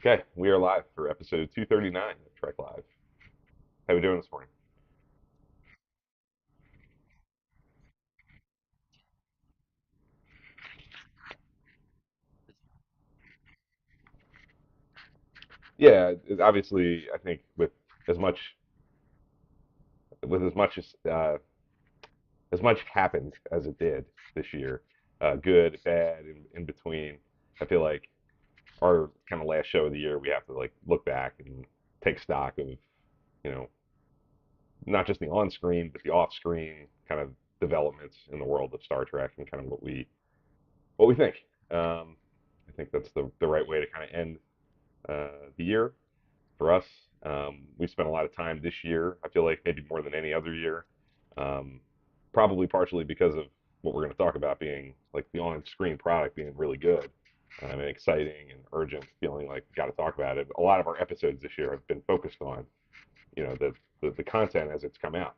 Okay, we are live for episode 239 of Trek Live. How we doing this morning? Yeah, obviously, I think as much with as much happened as it did this year, good, bad, in between. I feel like our kind of last show of the year, we have to like look back and take stock of, you know, not just the on-screen but the off-screen kind of developments in the world of Star Trek and kind of what we think. I think that's the right way to kind of end the year for us. We spent a lot of time this year. I feel like maybe more than any other year. Um, Probably partially because of what we're going to talk about being like the on-screen product being really good and exciting and urgent, feeling like we got to talk about it. A lot of our episodes this year have been focused on, the content as it's come out.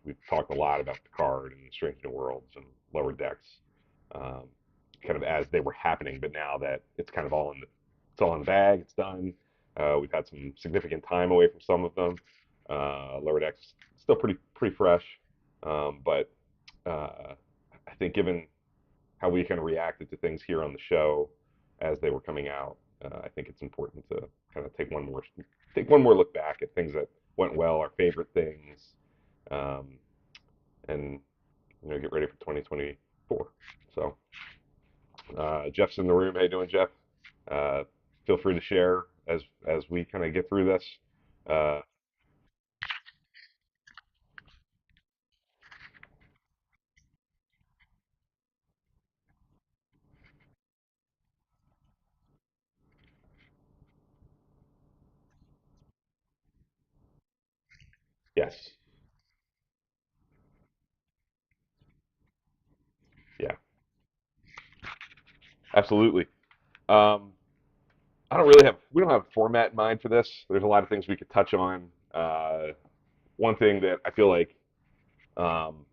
We've talked a lot about Picard and Strange New Worlds and Lower Decks, um, kind of as they were happening. But now that it's all in the bag, it's done. We've had some significant time away from some of them. Lower Decks still pretty fresh, but I think given how we kind of reacted to things here on the show as they were coming out, I think it's important to kind of take one more look back at things that went well, our favorite things, um, and get ready for 2024. So Jeff's in the room. How you doing, Jeff? Uh, Feel free to share as we kind of get through this. Uh, yes, yeah, absolutely. Um, we don't have a format in mind for this. There's a lot of things we could touch on. One thing that I feel like um,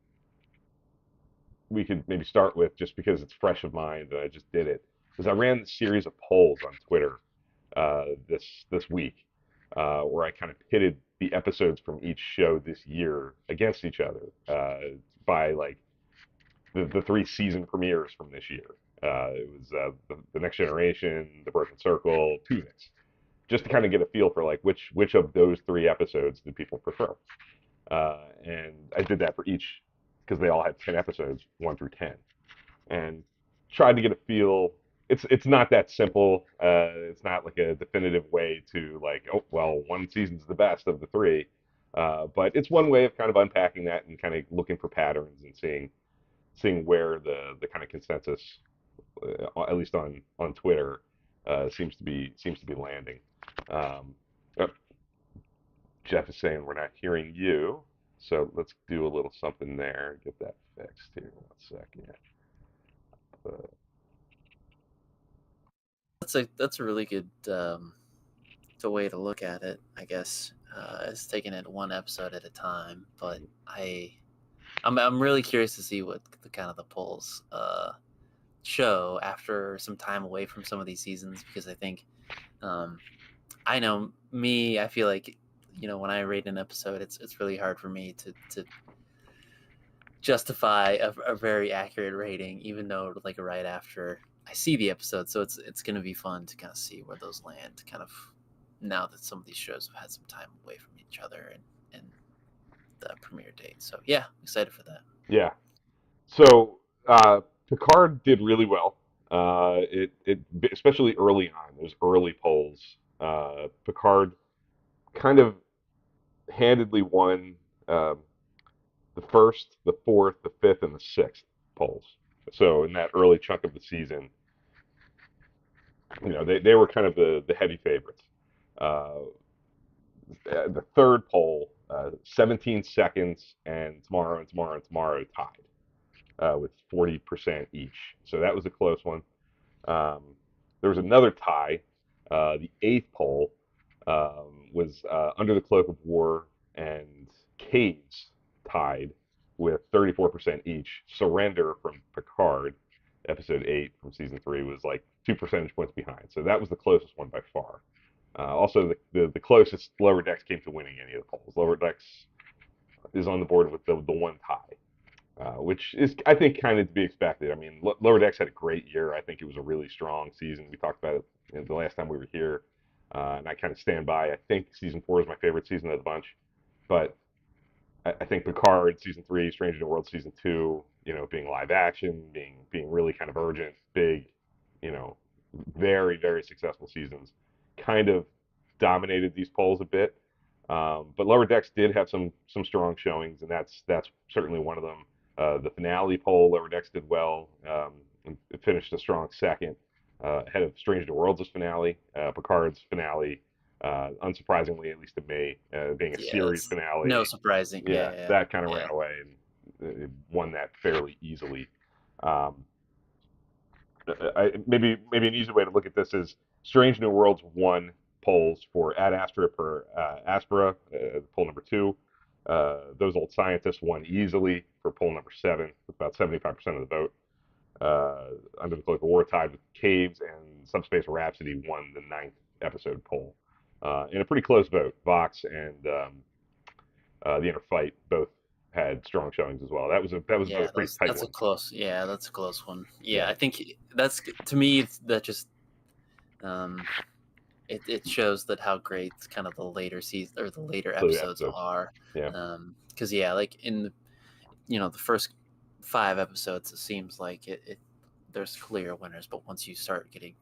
we could maybe start with, just because it's fresh of mind and I just did it, is I ran a series of polls on Twitter this week, where I kind of pitted the episodes from each show this year against each other, by like the three season premieres from this year. It was the Next Generation, The Broken Circle, Tuvix, just to kind of get a feel for like which of those three episodes do people prefer. And I did that for each because they all had 10 episodes, 1 through 10, and tried to get a feel. It's not that simple. It's not like a definitive way to like, oh well, one season's the best of the three. But it's one way of kind of unpacking that and kind of looking for patterns and seeing where the kind of consensus, at least on Twitter, seems to be landing. Um, uh, Jeff is saying we're not hearing you, so let's do a little something there. Get that fixed here. 1 second. Uh, That's a really good way to look at it. I guess is taking it one episode at a time. But I'm really curious to see what the kind of the polls show after some time away from some of these seasons, because I think um, I know me. I feel like when I rate an episode, it's really hard for me to justify a very accurate rating, even though like right after I see the episode. So it's going to be fun to kind of see where those land, kind of now that some of these shows have had some time away from each other and the premiere date. So yeah, excited for that. yeah. So Picard did really well. It especially early on, those early polls. Picard kind of handedly won um, the first, the fourth, the fifth, and the sixth polls. So in that early chunk of the season, they were kind of the heavy favorites. Uh, the third poll, 17 seconds, and tomorrow tied with 40% each. So that was a close one. Um, there was another tie. The eighth poll was Under the Cloak of War and Caves tied with 34% each. Surrender from Picard, episode 8 from season 3, was like 2 percentage points behind. So that was the closest one by far. Also, the closest Lower Decks came to winning any of the polls. Lower Decks is on the board with the one tie, which is, I think, kind of to be expected. I mean, Lower Decks had a great year. I think it was a really strong season. We talked about it the last time we were here, and I kind of stand by. I think season 4 is my favorite season of the bunch, but I think Picard season 3, Strange New World season 2, being live action, being really kind of urgent, big, you know, very very successful seasons, kind of dominated these polls a bit. But Lower Decks did have some strong showings, and that's certainly one of them. The finale poll, Lower Decks did well. It finished a strong second, ahead of Strange New Worlds' finale, Picard's finale. Unsurprisingly, at least to me, being a Yeah, series that's no finale, surprising. yeah, Yeah, that kind of yeah, ran away and won that fairly easily. Um, maybe an easy way to look at this is Strange New Worlds won polls for Ad Astra per Aspera, poll number 2. Those Old Scientists won easily for poll number 7, with about 75% of the vote. Under the Cloak of Wartide with Caves and Subspace Rhapsody won the ninth episode poll. In a pretty close vote, Vox and the Inner Fight both had strong showings as well. That was yeah. a pretty tight That's a one. close. Yeah, that's a close one. Yeah, Yeah, I think that's to me. That just um, it shows that how great kind of the later season or the later so the episodes episodes. are. Yeah, Because yeah, like in the first 5 episodes, it seems like it there's clear winners, but once you start getting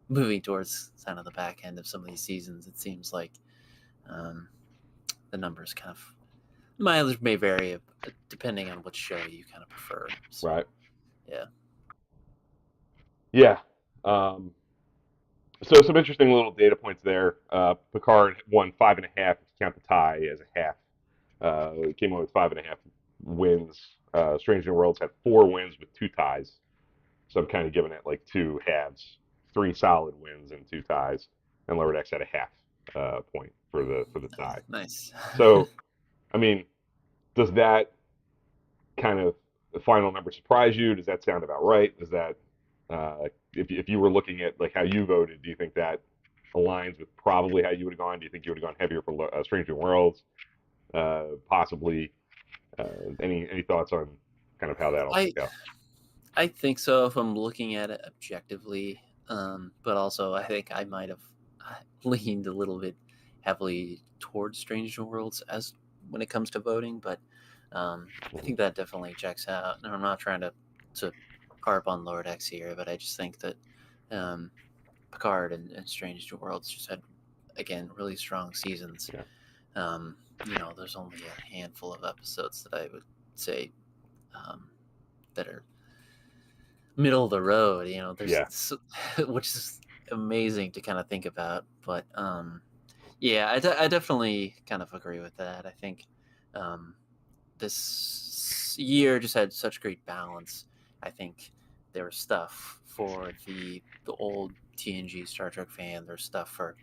moving towards kind of the back end of some of these seasons, it seems like um, the numbers kind of mileage may vary depending on which show you kind of prefer. So right. yeah, Yeah. So some interesting little data points there. Picard won 5.5. If you count the tie as a half. Came away with 5.5 wins. Strange New Worlds had 4 wins with 2 ties. So I'm kind of giving it like 2 halves, 3 solid wins and 2 ties, and Lower Decks had a half point for the tie. nice. So I mean, does that kind of the final number surprise you? Does that sound about right? Does that if you were looking at like how you voted, do you think that aligns with probably how you would have gone? Do you think you would have gone heavier for Strange New Worlds? Possibly. Any thoughts on kind of how that all I shook out? I think so if I'm looking at it objectively, but also I think I might have leaned a little bit heavily towards Strange New Worlds as when it comes to voting, but I Mhm. think that definitely checks out. And I'm not trying to harp on Lord X here, but I just think that um, Picard and Strange New Worlds just had again really strong seasons. Yeah, There's only a handful of episodes that I would say um, that are middle of the road. yeah, Which is amazing to kind of think about. But yeah, I definitely kind of agree with that. I think um, this year just had such great balance. I think there was stuff for the old TNG Star Trek fan. There's stuff for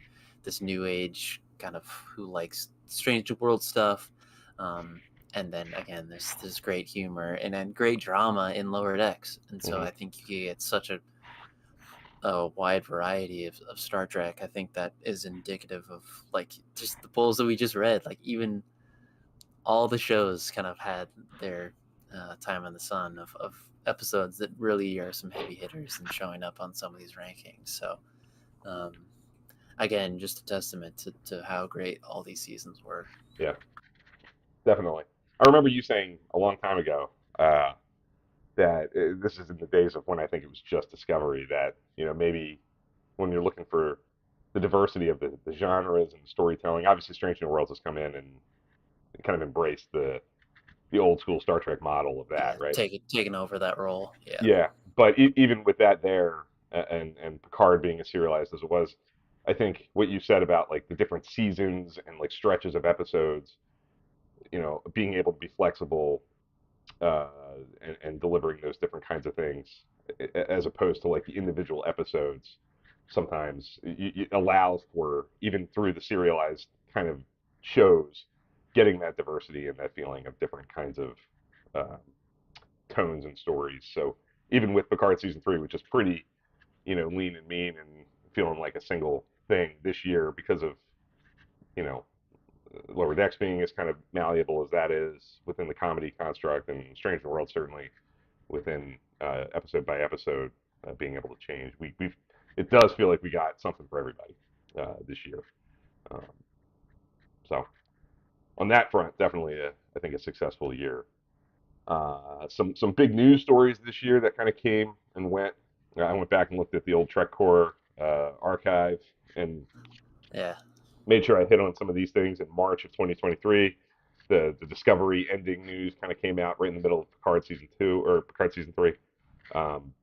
this new age kind of who likes Strange New World stuff. Um, and then again, there's this great humor and then great drama in Lower Decks. And so hmm I think you get such a wide variety of Star Trek. I think that is indicative of like just the polls that we just read. Like even all the shows kind of had their time in the sun of episodes that really are some heavy hitters and showing up on some of these rankings. So um, again, just a testament to how great all these seasons were. yeah, definitely. I remember you saying a long time ago that this is in the days of when I think it was just Discovery that maybe when you're looking for the diversity of the genres and the storytelling, obviously Strange New Worlds has come in and kind of embraced the old school Star Trek model of that, Yeah, right? taking over that role. Yeah, Yeah, but even with that there, and Picard being as serialized as it was, I think what you said about like the different seasons and like stretches of episodes, being able to be flexible uh, and delivering those different kinds of things, as opposed to like the individual episodes, sometimes it allows for even through the serialized kind of shows, getting that diversity and that feeling of different kinds of uh, tones and stories. So even with Picard season 3, which is pretty, lean and mean and feeling like a single thing this year because of, you know, Lower Decks being as kind of malleable as that is within the comedy construct, and Strange New World certainly within episode by episode being able to change. We've it does feel like we got something for everybody this year. Um, so on that front, definitely I think a successful year. Some big news stories this year that kind of came and went. I went back and looked at the old Trek Core archive and Yeah. made sure I hit on some of these things in March of 2023. The Discovery ending news kind of came out right in the middle of Picard season 2 or Picard season 3. Um,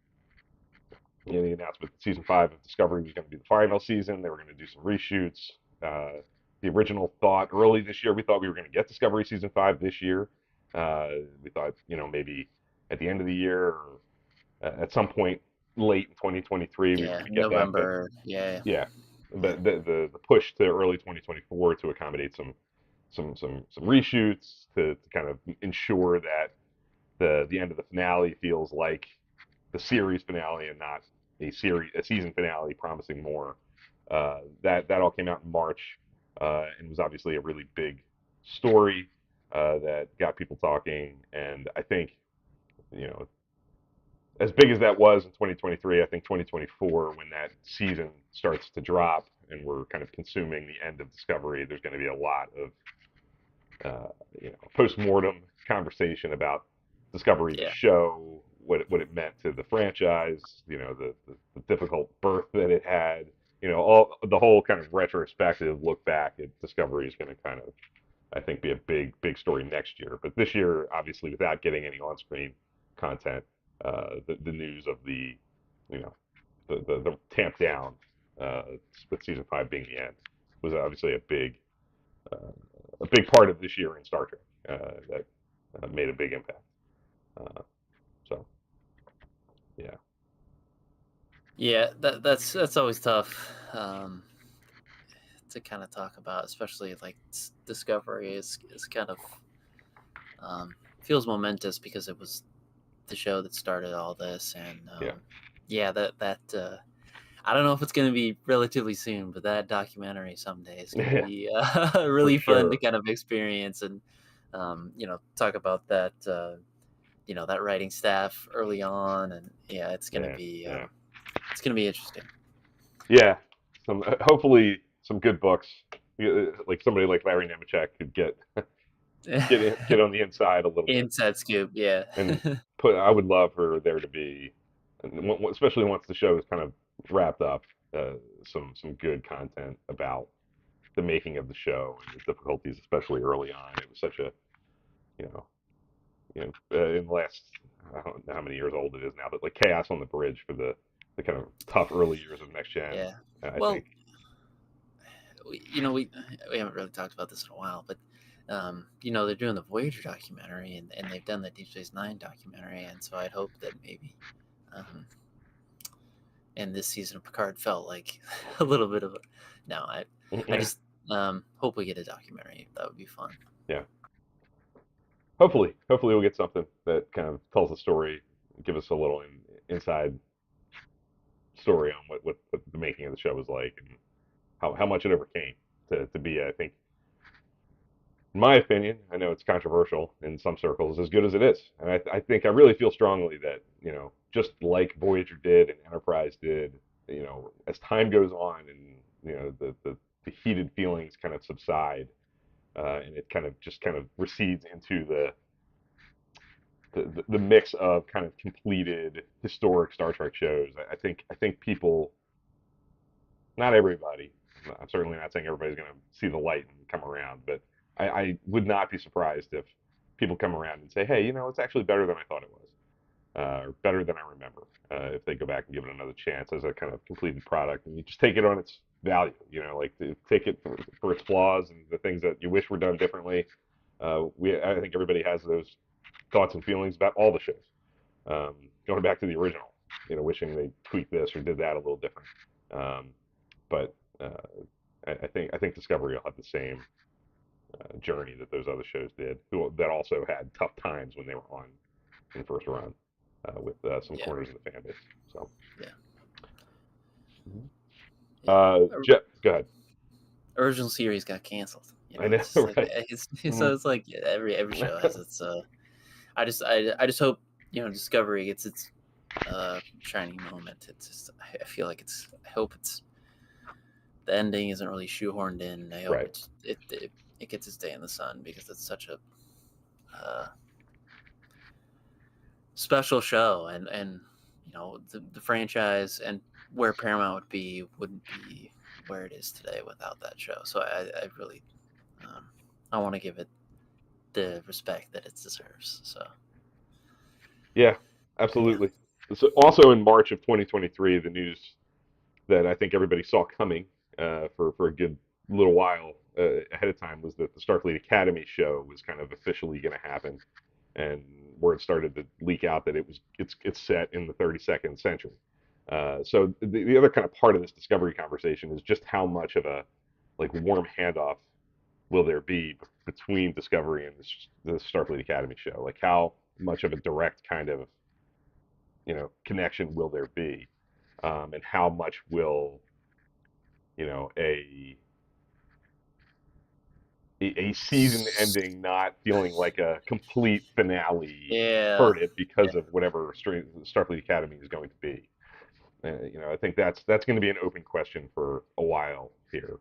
the announcement that season 5 of Discovery was going to be the final season. They were going to do some reshoots. The original thought early this year, we thought we were going to get Discovery season 5 this year. We thought, maybe at the end of the year or at some point late in 2023 we were Yeah. going to get that. But November. Yeah. yeah, the push to early 2024 to accommodate some reshoots to kind of ensure that the end of the finale feels like the series finale and not a season finale promising more. That all came out in March and was obviously a really big story that got people talking. And I think, as big as that was in 2023, I think 2024, when that season starts to drop and we're kind of consuming the end of Discovery, there's going to be a lot of post-mortem conversation about Discovery the Yeah. show, what it meant to the franchise, the difficult birth that it had, all the whole kind of retrospective look back at Discovery is going to kind of, I think, be a big story next year. But this year, obviously, without getting any on-screen content, the news of you know, the tamp down uh, with season 5 being the end was obviously uh, a big part of this year in Star Trek that made a big impact. Uh, so yeah, Yeah. That's always tough to kind of talk about, especially like Discovery is kind of feels momentous because it was the show that started all this, and yeah, yeah, that I don't know if it's going to be relatively soon, but that documentary someday is going to yeah, be for really fun to sure. kind of experience and talk about that that writing staff early on, and yeah, Yeah, yeah, it's going to be interesting. yeah. Some hopefully some good books. Like somebody like Larry Nemechek could get on the inside a little bit Inside scoop, yeah. and put. I would love for there to be, especially once the show is kind of wrapped up, uh, some good content about the making of the show and the difficulties, especially early on. It was such a, you know, in the last, I don't know how many years old it is now, but like Chaos on the Bridge for the kind of tough early years of Next Gen. Yeah. I think. Well, we haven't really talked about this in a while, but they're doing the Voyager documentary, and they've done the Deep Space Nine documentary, and so I'd hope that maybe, um, and this season of Picard felt like a little bit of a. No, I Yeah, just hope we get a documentary. That would be fun. yeah. Hopefully we'll get something that kind of tells the story, give us a little inside story on what the making of the show was like and how much it overcame to be, I think, in my opinion, I know it's controversial in some circles, as good as it is. And I think I really feel strongly that, just like Voyager did and Enterprise did, as time goes on and, the heated feelings kind of subside and it kind of recedes into the mix of kind of completed historic Star Trek shows. I think people, not everybody. I'm certainly not saying everybody's going to see the light and come around, but I would not be surprised if people come around and say, hey, it's actually better than I thought it was, or better than I remember. If they go back and give it another chance as a kind of completed product, and you just take it on its value, like take it for its flaws and the things that you wish were done differently. I think everybody has those thoughts and feelings about all the shows. Going back to the original, wishing they tweaked this or did that a little different. Um, but I think Discovery will have the same journey that those other shows did, that also had tough times when they were on in the first run with some Yeah, corners of the fan base. So yeah. Mhm. Yeah. Go ahead. Original series got canceled. I know, It's just like right? so Mhm. it's like every show has its. I just hope Discovery gets its shining moment. It's just I feel like I hope it's the ending isn't really shoehorned in. I hope Right. it gets its day in the sun because it's such a uh, special show, and the franchise and where Paramount wouldn't be where it is today without that show. So I really um, I want to give it the respect that it deserves. So Yeah, yeah, absolutely. So also in March of 2023, the news that I think everybody saw coming for a good little while ahead of time was that the Starfleet Academy show was kind of officially going to happen, and word started to leak out that it's set in the 32nd century. So the other kind of part of this Discovery conversation is just how much of a like warm handoff will there be between Discovery and the Starfleet Academy show? Like how much of a direct kind of connection will there be, and how much will you know a season ending not feeling like a complete finale yeah, hurt it because of whatever Starfleet Academy is going to be. I think that's going to be an open question for a while here,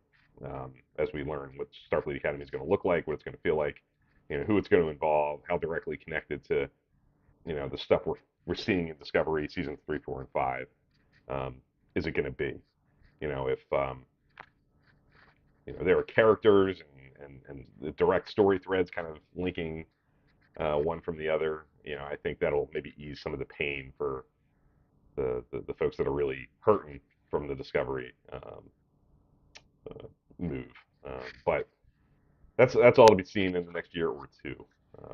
as we learn what Starfleet Academy is going to look like, what it's going to feel like, who it's going to involve, how directly connected to the stuff we're seeing in Discovery season 3, 4, and 5 um, is it going to be? If there are characters and the direct story threads kind of linking one from the other. I think that'll maybe ease some of the pain for the folks that are really hurting from the Discovery move. But that's all to be seen in the next year or two.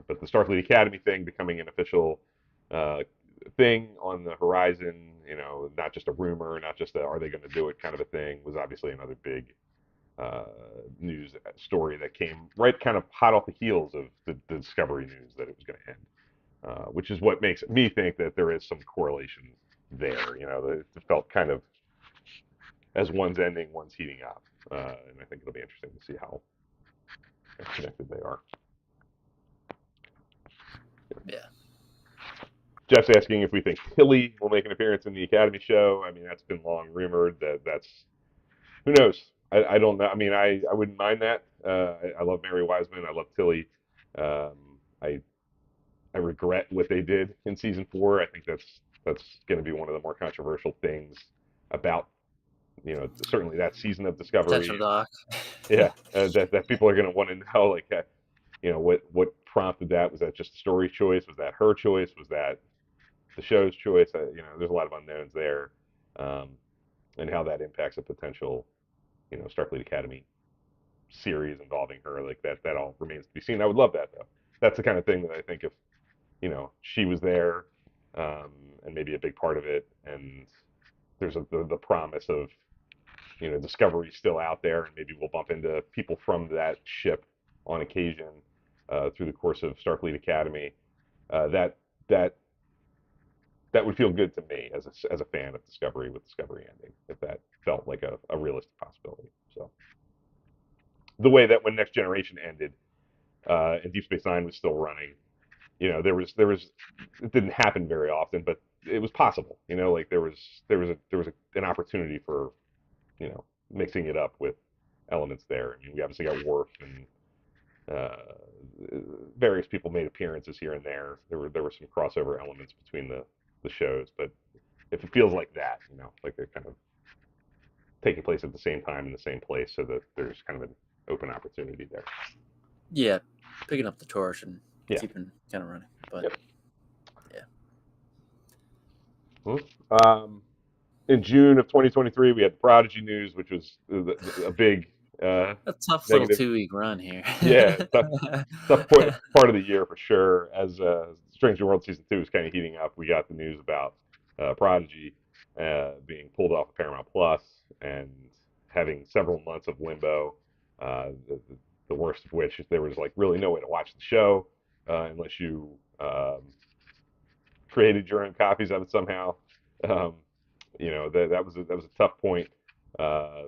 But the Starfleet Academy thing becoming an official uh, thing on the horizon, not just a rumor, not just a are they going to do it kind of a thing, was obviously another big uh, news story that came right kind of hot off the heels of the Discovery news that it was going to end, which is what makes me think that there is some correlation there. It felt kind of as one's ending, one's heating up, and I think it'll be interesting to see how connected they are. yeah. Jeff's asking if we think Tilly will make an appearance in the Academy show. I mean, that's been long rumored. That's who knows. I don't know. I mean, I wouldn't mind that. I love Mary Wiseman. I love Tilly. I regret what they did in season 4. I think that's going to be one of the more controversial things about certainly that season of Attention, Discovery. Doc. Yeah, that people are going to want to know like what prompted that. Was that just a story choice? Was that her choice? Was that the show's choice? There's a lot of unknowns there, um, and how that impacts a potential Starfleet Academy series involving her. Like that all remains to be seen. I would love that though. That's the kind of thing that I think if she was there, um, and maybe a big part of it, and there's the promise of Discovery still out there, and maybe we'll bump into people from that ship on occasion through the course of Starfleet Academy. That that that would feel good to me as a fan of Discovery with Discovery ending, if that felt like a realistic possibility. So the way that when Next Generation ended and Deep Space Nine was still running, there was it didn't happen very often, but it was possible. Like there was an opportunity for mixing it up with elements there. I mean, we obviously got Worf and various people made appearances here and there. There were some crossover elements between the shows, but if it feels like that, like they're kind of taking place at the same time in the same place, so that there's kind of an open opportunity there. Yeah, picking up the torch and Yeah. keeping kind of running. But Yep. yeah, Well, in June of 2023, we had the Prodigy news, which was a big a tough little negative. 2 week run here. Yeah, tough part of the year for sure. As Strange New World season 2 is kind of heating up, we got the news about Prodigy being pulled off of Paramount Plus and having several months of limbo. The worst of which is there was like really no way to watch the show unless you created your own copies of it somehow. Um, that was a tough point uh,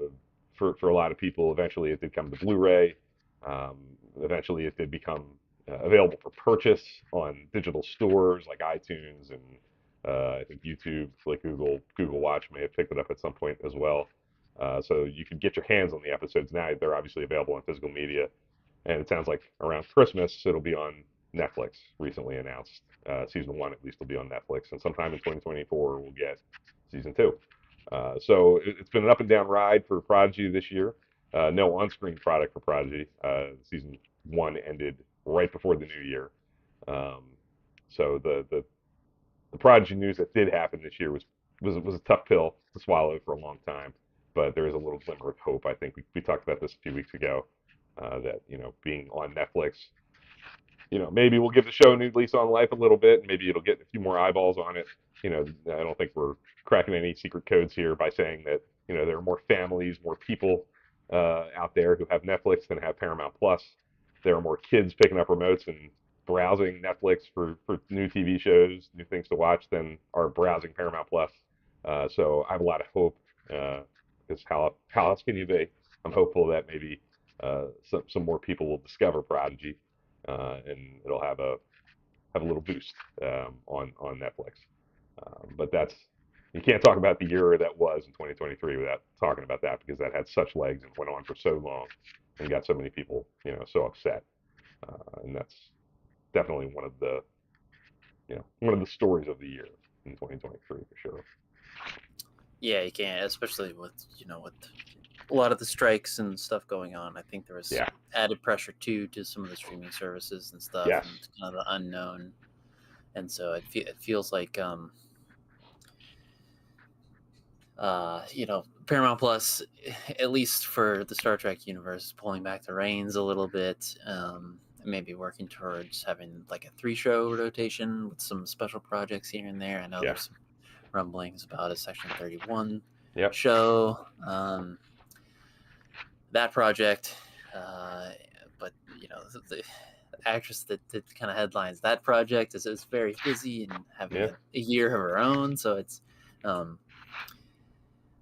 for a lot of people. Eventually, it did come to Blu-ray. Um, Eventually, it did become available for purchase on digital stores like iTunes and I think YouTube, like Google Watch may have picked it up at some point as well. So you could get your hands on the episodes now. They're obviously available on physical media, and it sounds like around Christmas it'll be on Netflix. Recently announced season one at least will be on Netflix, and sometime in 2024 we'll get season two. So it's been an up and down ride for Prodigy this year. No on-screen product for Prodigy. Season one ended right before the new year. Um, so the Prodigy news that did happen this year was a tough pill to swallow for a long time, but there is a little glimmer of hope. I think we talked about this a few weeks ago. That being on Netflix, maybe we'll give the show a new lease on life a little bit, and maybe it'll get a few more eyeballs on it. I don't think we're cracking any secret codes here by saying that there are more families, more people out there who have Netflix than have Paramount Plus. There are more kids picking up remotes and browsing Netflix for new TV shows, new things to watch than are browsing Paramount Plus. So I have a lot of hope. Because how else can you be? I'm hopeful that maybe some more people will discover Prodigy, and it'll have a little boost on Netflix. But you can't talk about the year that was in 2023 without talking about that because that had such legs and went on for so long and got so many people so upset. And that's definitely one of the stories of the year in 2023 for sure. Yeah, you can't, especially with with a lot of the strikes and stuff going on. I think there was Yeah. added pressure too to some of the streaming services and stuff, Yes. and kind of the unknown. And so it feels like Paramount Plus, at least for the Star Trek universe, is pulling back the reins a little bit. Maybe working towards having like a 3-show rotation with some special projects here and there. I know Yeah. there's some rumblings about a Section 31 Yep. show. That project, but the actress that kind of headlines that project is very busy and having a year of her own, so it's a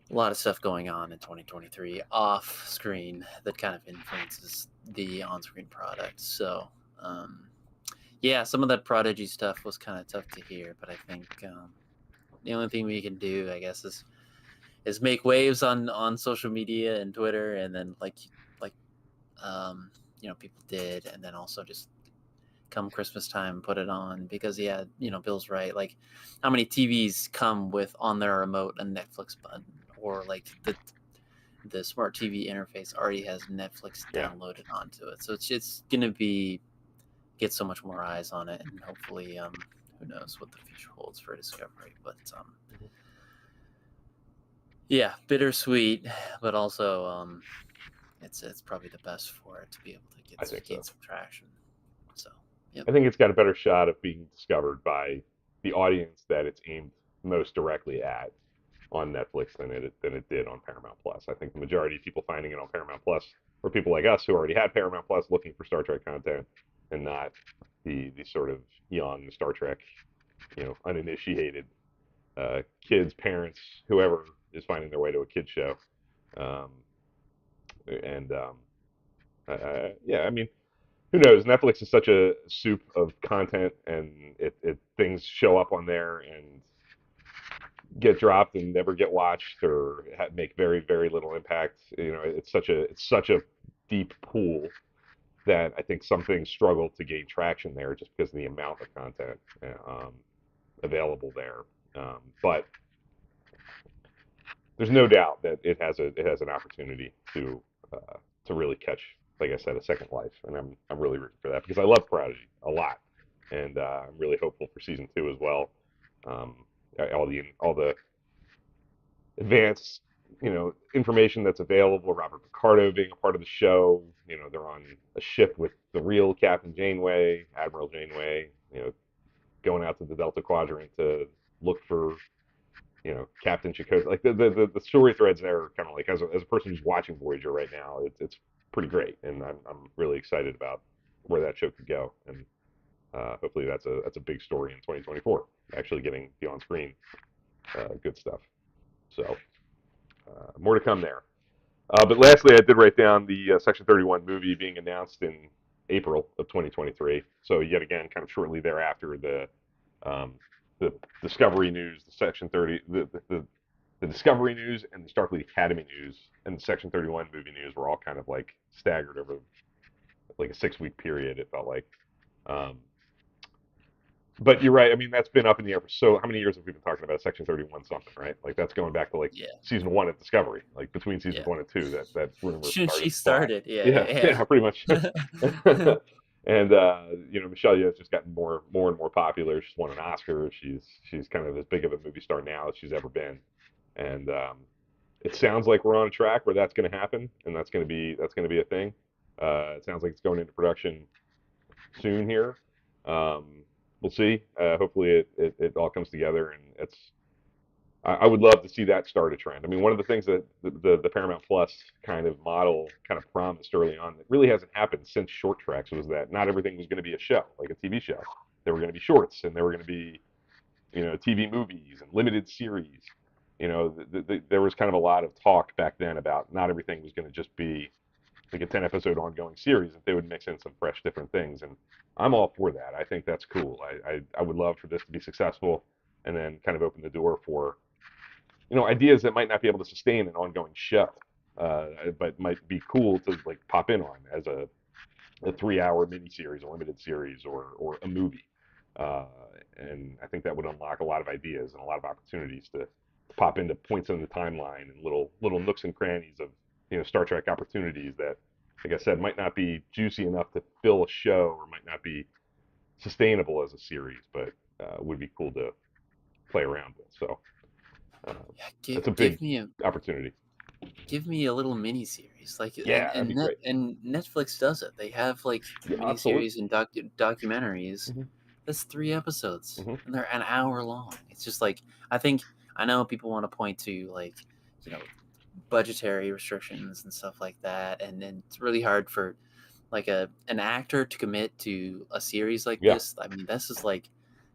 lot of stuff going on in 2023 off screen that kind of influences the on-screen product. So yeah, some of that Prodigy stuff was kind of tough to hear, but I think the only thing we can do, I guess, is make waves on social media and Twitter, and then like people did, and then also just come Christmas time put it on, because Bill's right. Like, how many TVs come with on their remote a Netflix button, or like the smart TV interface already has Netflix downloaded onto it, so it's gonna get so much more eyes on it, and hopefully who knows what the future holds for Discovery. But yeah, bittersweet, but also it's probably the best for it to be able to gain some traction. So yeah, I think it's got a better shot of being discovered by the audience that it's aimed most directly at on Netflix than it did on Paramount Plus. I think the majority of people finding it on Paramount Plus were people like us who already had Paramount Plus looking for Star Trek content, and not the sort of young Star Trek, uninitiated kids, parents, whoever is finding their way to a kids show. And yeah, I mean, who knows? Netflix is such a soup of content, and things show up on there and get dropped and never get watched or make very very little impact. It's such a deep pool that I think some things struggle to gain traction there just because of the amount of content available there. But there's no doubt that it has an opportunity to really catch, like I said, a second life, and I'm really rooting for that because I love Prodigy a lot, and I'm really hopeful for season two as well. All the advanced information that's available. Robert Picardo being a part of the show. They're on a ship with the real Captain Janeway, Admiral Janeway. Going out to the Delta Quadrant to look for Captain Chakotay. Like the story threads there are kind of like, as a person who's watching Voyager right now, it's pretty great, and I'm really excited about where that show could go, and hopefully that's a big story in 2024. Actually getting the on screen good stuff. So more to come there. But lastly, I did write down the Section 31 movie being announced in April of 2023. So yet again, kind of shortly thereafter, um, the Discovery news, the Section 30, the Discovery news, and the Starfleet Academy news, and the Section 31 movie news were all kind of like staggered over like a 6 week period. It felt like. Um, but you're right. I mean, that's been up in the air for so. How many years have we been talking about Section 31 something, right? Like that's going back to like Yeah, season one of Discovery, like between seasons yeah. one and two, that rumor started She to fly. started. Yeah, Yeah, yeah, yeah, pretty much. yeah. And Michelle Yeoh's just gotten more and more popular. She's won an Oscar. She's kind of as big of a movie star now as she's ever been. And it sounds like we're on a track where that's going to happen, and that's going to be a thing. It sounds like it's going into production soon here. We'll see. Hopefully, it all comes together, and I would love to see that start a trend. I mean, one of the things that the Paramount Plus kind of model kind of promised early on that really hasn't happened since Short Tracks was that not everything was going to be a show, like a TV show. There were going to be shorts, and there were going to be TV movies and limited series. There was kind of a lot of talk back then about not everything was going to just be like a 10 episode ongoing series, if they would mix in some fresh different things. And I'm all for that. I think that's cool. I would love for this to be successful and then kind of open the door for ideas that might not be able to sustain an ongoing show, but might be cool to like pop in on as a 3 hour miniseries, a limited series, or a movie. Uh, and I think that would unlock a lot of ideas and a lot of opportunities to pop into points in the timeline and little nooks and crannies of Star Trek opportunities that, like I said, might not be juicy enough to fill a show or might not be sustainable as a series, but would be cool to play around with. So uh, Yeah, that's a big opportunity. give me a little mini series like Yeah, that'd be great. and Netflix does it. They have like Yeah, mini absolutely. series and documentaries. Hmm. That's 3 episodes Hmm. and they're an hour long. It's just like I know people want to point to like you know budgetary restrictions and stuff like that, and it's really hard for like an actor to commit to a series like Yeah, this. I mean, this is like,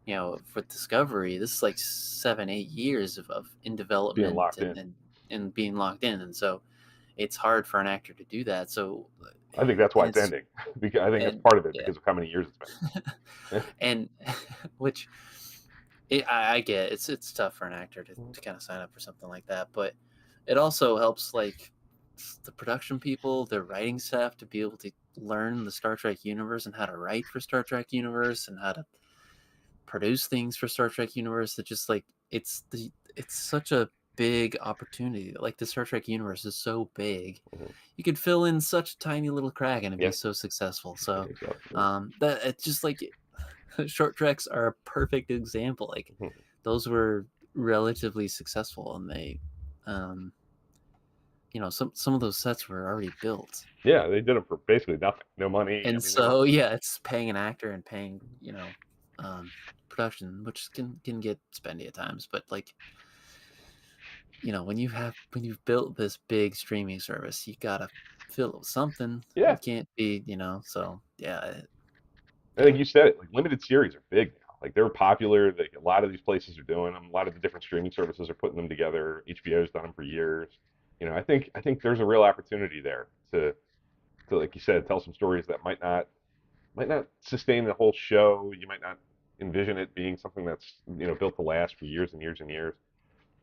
for Discovery, this is like 7, 8 years of in being development locked in. and being locked in, and so it's hard for an actor to do that. So, I think that's why and it's it's ending. Because I think that's and part of it yeah, because of how many years it's been. and which I get it's tough for an actor to kind of sign up for something like that, but it also helps like the production people, the writing staff to be able to learn the Star Trek universe and how to write for Star Trek universe and how to produce things for Star Trek universe. That just like it's such a big opportunity. Like the Star Trek universe is so big, Mhm. you could fill in such a tiny little crack and it'd be Yeah, so successful. I So think so. Yeah. that it's just like short treks are a perfect example. Like Mhm. those were relatively successful and they um some of those sets were already built. Yeah, they did it for basically nothing. No money. I And mean, they weren't. so yeah, it's paying an actor and paying, um production, which can get spendy at times, but like, when you've built this big streaming service, you gotta fill it with something. Yeah, You can't be, so yeah, I think you said it. Like limited series are big now. Like they're popular. A lot of these places are doing them. A lot of the different streaming services are putting them together. HBO's done them for years. I think there's a real opportunity there to like you said, tell some stories that might not sustain the whole show. You might not envision it being something that's built to last for years and years and years.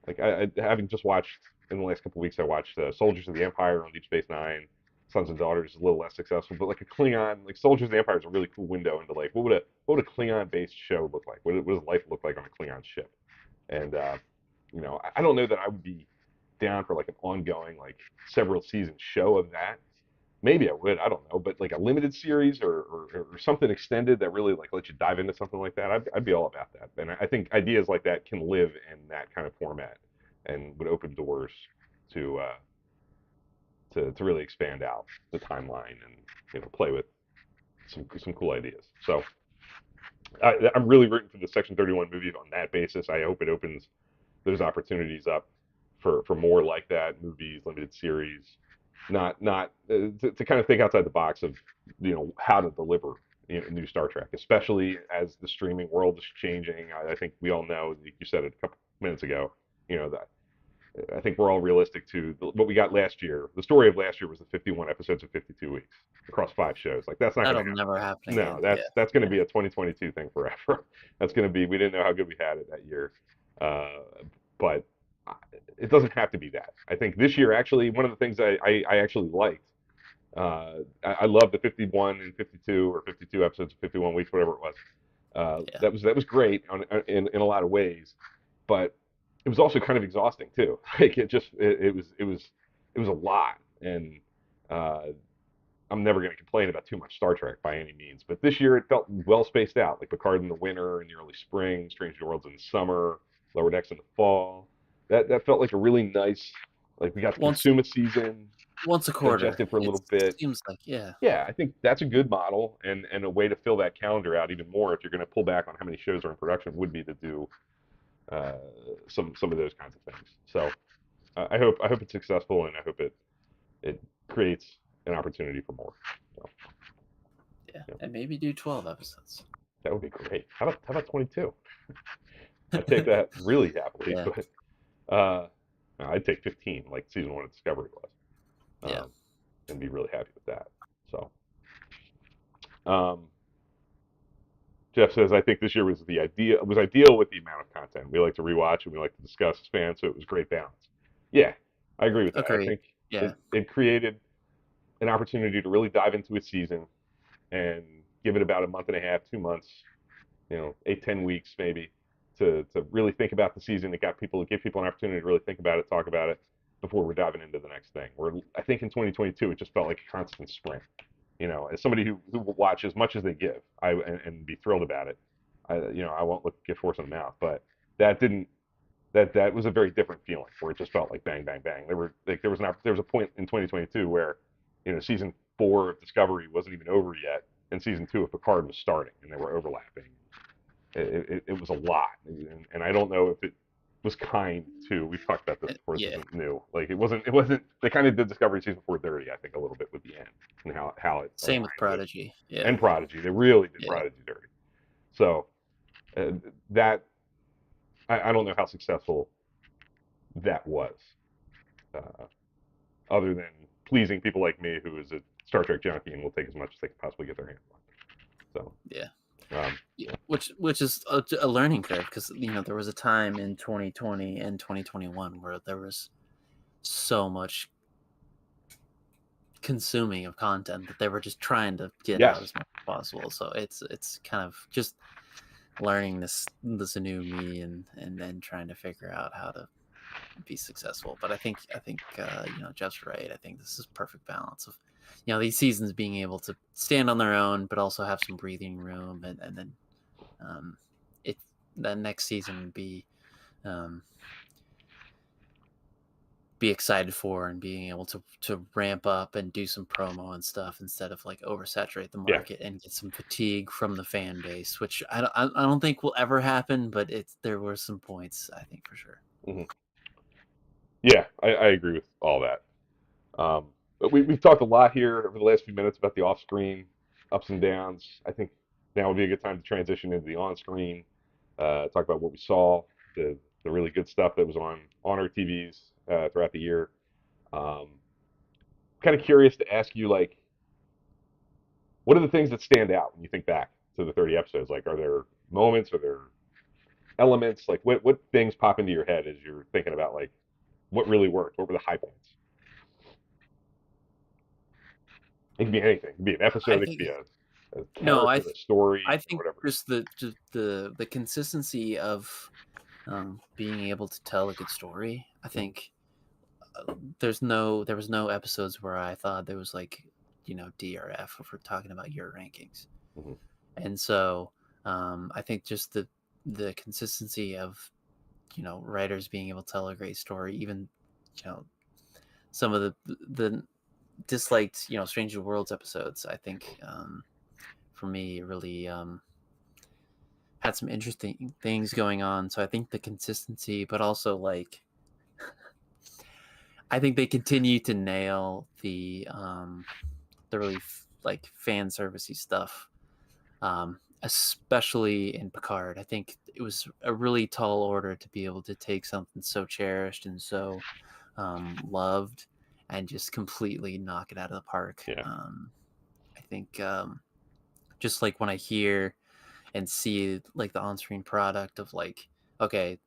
Like having just watched in the last couple of weeks, I watched Soldiers of the Empire on Deep Space Nine. Sons and Daughters is a little less successful, but like a Klingon, like Soldiers of the Empire is a really cool window into like what would a Klingon based show look like? What does life look like on a Klingon ship? And I don't know that I would be down for like an ongoing like several season show of that. Maybe I would. I don't know, but like a limited series or something extended that really like lets you dive into something like that, I'd be all about that. And I think ideas like that can live in that kind of format and would open doors to to really expand out the timeline and play with some cool ideas. So I'm really rooting for the Section 31 movie on that basis. I hope it opens those opportunities up for more like that movies, limited series, not to kind of think outside the box of how to deliver new Star Trek, especially as the streaming world is changing. I think we all know, like you said it a couple minutes ago, that I think we're all realistic to what we got last year. The story of last year was the 51 episodes of 52 weeks across 5 shows. Like that's not going That'll to happen never again. happen No, again. that's going to Yeah. be a 2022 thing forever. That's going to be. We didn't know how good we had it that year, uh, but it doesn't have to be that. I think this year actually one of the things I actually liked. I love the 51 and 52 or 52 episodes of 51 weeks, whatever it was. Yeah. That was great in a lot of ways, but it was also kind of exhausting too. Like it was a lot, and uh, I'm never going to complain about too much Star Trek by any means. But this year it felt well spaced out, like Picard in the winter, in the early spring, Strange New Worlds in the summer, Lower Decks in the fall. That felt like a really nice, like we got to Once consume a season, once a digest quarter. it for a It little bit. seems like, yeah. Yeah, I think that's a good model and a way to fill that calendar out even more if you're going to pull back on how many shows are in production would be to do uh, some of those kinds of things. So I hope it's successful and I hope it creates an opportunity for more. So Yeah. yeah, And maybe do 12 episodes. that would be great. How about 22? I'd take that really happily, Yeah. but I'd take 15 like season 1 of Discovery was, Yeah. and be really happy with that. So. Um, Jeff says, I think this year was ideal with the amount of content. We like to rewatch and we like to discuss as fans, so it was great balance. Yeah, I agree with that. I Agreed. think Yeah. it created an opportunity to really dive into a season and give it about a month and a half, 2 months, 8, 10 weeks maybe to really think about the season. It give people an opportunity to really think about it, talk about it before we're diving into the next thing. Where I think in 2022 it just felt like a constant sprint. As somebody who will watch as much as they give, and be thrilled about it. I won't give horse in the mouth, but that didn't that was a very different feeling where it just felt like bang, bang, bang. There was a point in 2022 where, season 4 of Discovery wasn't even over yet, and season 2 of Picard was starting, and they were overlapping. It was a lot, and I don't know if it was kind to. We've talked about this before. This Yeah. isn't new. Like it wasn't. It wasn't. They kind of did Discovery season 4 dirty, I think, a little bit with the end and how it Same aligned with with Prodigy. Yeah. and Prodigy. They really did Yeah. Prodigy dirty. So uh, that I don't know how successful that was, uh, other than pleasing people like me, who is a Star Trek junkie and will take as much as they can possibly get their hands on. So Yeah. yeah, Which is a learning curve because there was a time in 2020 and 2021 where there was so much consuming of content that they were just trying to get out yes, as much as possible. So it's kind of just learning this new medium and then trying to figure out how to be successful. But I think Jeff's right. I think this is perfect balance of these seasons being able to stand on their own, but also have some breathing room, and then it that next season be excited for and being able to ramp up and do some promo and stuff instead of like oversaturate the yeah, market and get some fatigue from the fan base, which I don't think will ever happen, but there were some points I think for sure. hmm yeah. I agree with all that. But we've talked a lot here over the last few minutes about the off-screen ups and downs. I think now would be a good time to transition into the on-screen. Talk about what we saw, the really good stuff that was on our TVs throughout the year. Um, Kind of curious to ask you, like, what are the things that stand out when you think back to the 30 episodes? Like, are there moments? Are there elements? Like, what things pop into your head as you're thinking about like what really worked? What were the high points? It could be anything. It could be an I episode. It could think be a no, character, a story, I or think whatever. just the consistency of being able to tell a good story. I Mhm. think there was no episodes where I thought there was like DRF if we're talking about your rankings. Mhm. And so I think just the consistency of writers being able to tell a great story, even you know some of the disliked Stranger Worlds episodes. I think for me really had some interesting things going on. So I think the consistency, but also like I think they continue to nail the really like fan servicey stuff. especially in Picard. I think it was a really tall order to be able to take something so cherished and so loved and just completely knock it out of the park. Yeah. I think just like when I hear and see like the on-screen product of like, okay,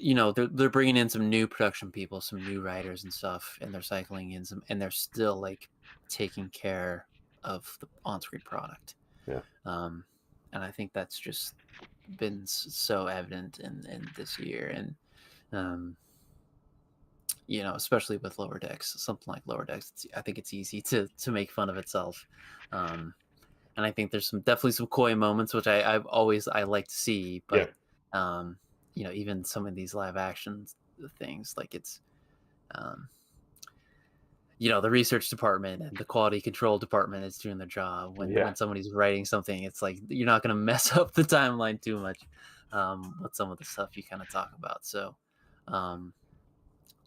they're bringing in some new production people, some new writers and stuff, and they're cycling in some, and they're still like taking care of the on-screen product. Yeah. And I think that's just been so evident in this year, and especially with Lower Decks, something like Lower Decks, I think it's easy to make fun of itself. And I think there's definitely some coy moments, which I like to see, Yeah. but even some of these live action things, like it's um, the research department and the quality control department is doing their job. When Yeah. somebody's writing something, it's like you're not going to mess up the timeline too much with some of the stuff you kind of talk about. So um,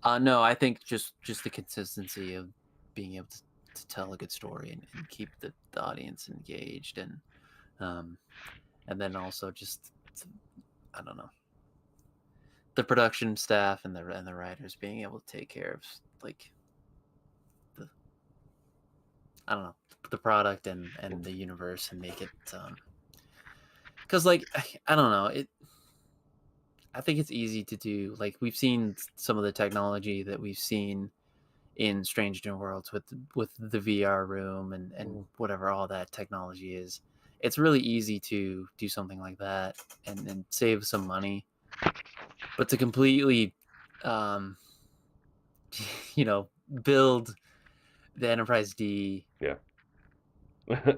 no, I think just the consistency of being able to tell a good story and keep the audience engaged, um, and then also just I don't know, the production staff and the writers being able to take care of like the I don't know, the product and the universe, and make it because like I don't know, I think it's easy to do. Like we've seen some of the technology that we've seen in Strange New Worlds with the VR room and whatever all that technology is. It's really easy to do something like that and save some money, but to completely um build the Enterprise D Yeah.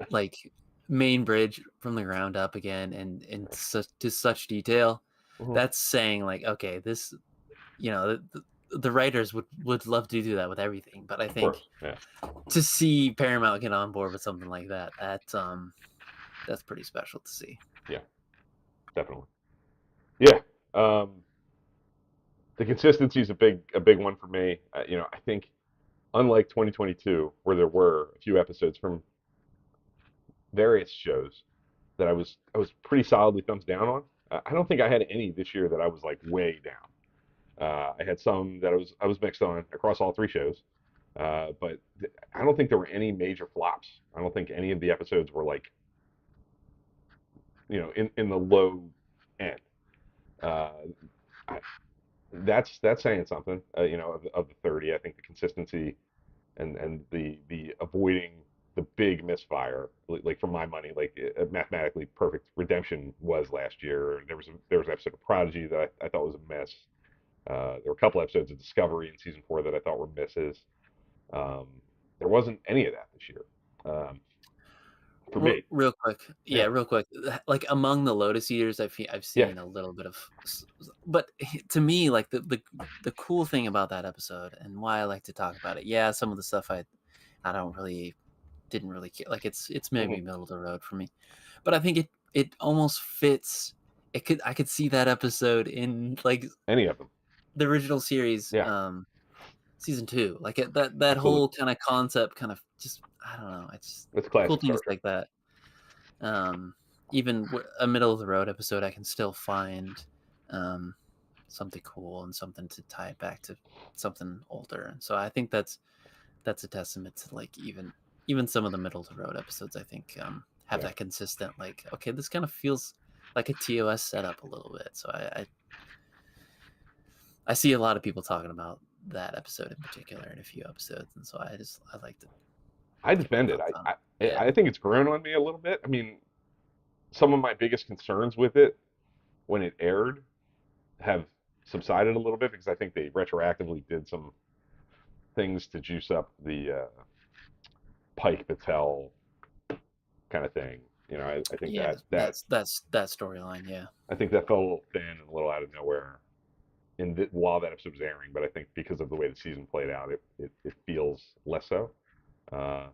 like main bridge from the ground up again, and to such detail, Mhm. that's saying like, okay, this, the writers would love to do that with everything, but I Of think course. Yeah. to see Paramount get on board with something like that's pretty special to see. Yeah. Definitely. Yeah. Um, the consistency is a big one for me. I think unlike 2022, where there were a few episodes from various shows that I was pretty solidly thumbs down on. I don't think I had any this year that I was like way down. I had some that I was mixed on across all three shows, but I don't think there were any major flops. I don't think any of the episodes were like in the low end. Uh, I, that's saying something. Of the 30, I think the consistency and the avoiding the big misfire, like for my money, like mathematically perfect redemption was last year. There was an episode of Prodigy that I thought was a miss. There were a couple episodes of Discovery in season 4 that I thought were misses. Um, there wasn't any of that this year, for me. Real quick, Yeah, yeah, real quick. Like among the Lotus Eaters, I've yeah, seen a little bit of, but to me, like the cool thing about that episode and why I like to talk about it. Yeah, some of the stuff I don't really didn't really care. Like it's maybe mhm, middle of the road for me, but I think it almost fits. I could see that episode in like any of them. the original series, Yeah, season 2. Like that absolutely. whole kind of concept, kind of just I don't know. It's It's cool classic things Star Trek. like that. Even a middle of the road episode, I can still find um, something cool and something to tie it back to something older. And so I think that's a testament to like even some of the middle of the road episodes. I think have Yeah, that consistent like, okay, this kind of feels like a TOS setup a little bit. So I see a lot of people talking about that episode in particular in a few episodes, and so I like to I give my defend it. thoughts on it. I Yeah. I think it's grown on me a little bit. I mean, some of my biggest concerns with it when it aired have subsided a little bit because I think they retroactively did some things to juice up the Pike Patel kind of thing. I think Yeah, that's that storyline. Yeah. I think that fell a little thin and a little out of nowhere while that episode was airing. But I think because of the way the season played out, it feels less so. Uh,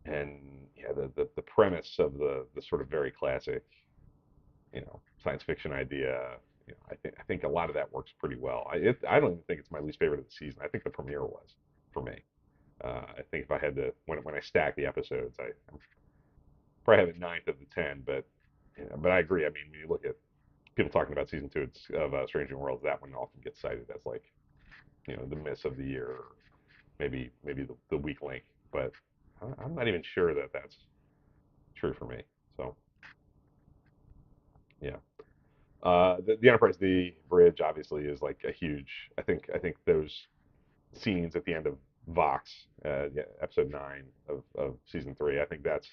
and yeah, the premise of the sort of very classic, science fiction idea. I think a lot of that works pretty well. I don't even think it's my least favorite of the season. I think the premiere was for me. I think if I had to when I stack the episodes, I'm probably have it ninth of the 10, but but I agree. I mean, when you look at people talking about season two of Stranger Worlds, that one often gets cited as like the miss of the year, or maybe the weak link. But I'm not even sure that that's true for me. So yeah, the Enterprise D bridge obviously is like a huge. I think those scenes at the end of Vox, yeah, episode 9 of season 3. I think that's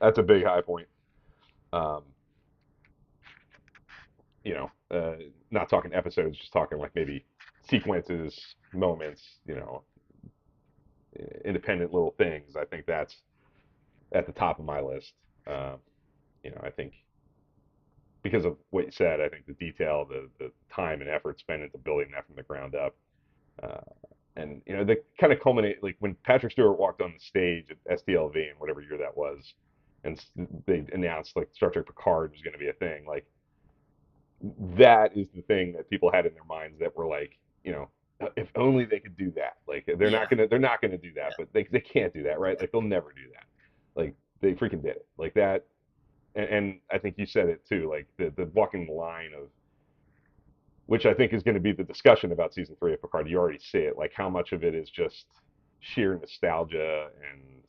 a big high point. Um, you know, not talking episodes, just talking like maybe sequences, moments, independent little things. I think that's at the top of my list. Um, I think because of what you said, I think the detail, the time and effort spent into building that from the ground up, uh, and they kind of culminate like when Patrick Stewart walked on the stage at STLV in whatever year that was, and they announced like Star Trek Picard was going to be a thing. Like that is the thing that people had in their minds that were like, if only they could do that. Like Yeah. they're not gonna do that, Yeah. but they can't do that, right? Like they'll never do that. Like they freaking did it. Like that, and I think you said it too. Like the walking the line of which I think is going to be the discussion about season 3 of Picard. You already see it. Like how much of it is just sheer nostalgia and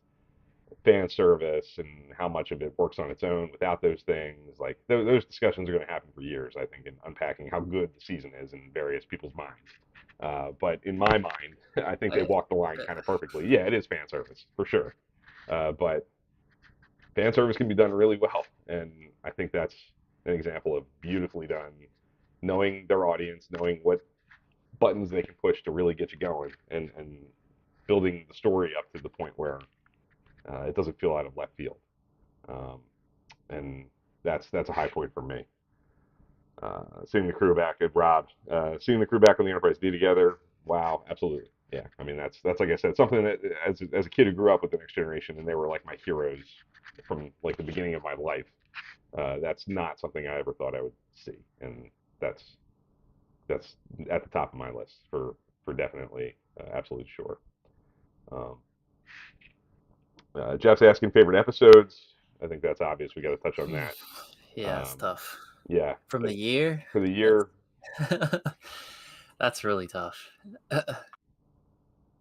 fan service, and how much of it works on its own without those things. Like those discussions are going to happen for years, I think, in unpacking how good the season is in various people's minds. But in my mind, I think they I, walked the line kind of perfectly. Yeah, it is fan service for sure, but fan service can be done really well, and I think that's an example of beautifully done, knowing their audience, knowing what buttons they can push to really get you going, and building the story up to the point where it doesn't feel out of left field. Um, and that's a high point for me. Seeing the crew back at Rob, seeing the crew back on the Enterprise D together, wow, absolutely, yeah. I mean, that's like I said, something that as a kid who grew up with the Next Generation, and they were like my heroes from like the beginning of my life. That's not something I ever thought I would see, and that's that's at the top of my list for definitely, absolute sure. Um, Jeff's asking favorite episodes. I think that's obvious. We got to touch on that. Yeah, it's Um, tough. yeah, From the year, for the that's year, that's really tough.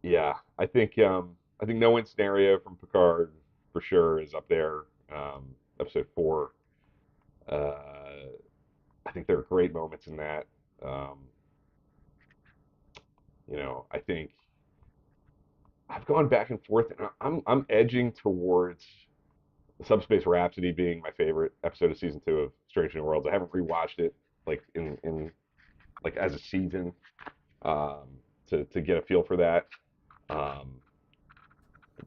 yeah, I think No Win Scenario from Picard for sure is up there. Episode 4. I think there are great moments in that. Um, I think I've gone back and forth, and I'm edging towards Subspace Rhapsody being my favorite episode of season 2 of Strange New Worlds. I haven't rewatched it like in like as a season, um, to get a feel for that. Um,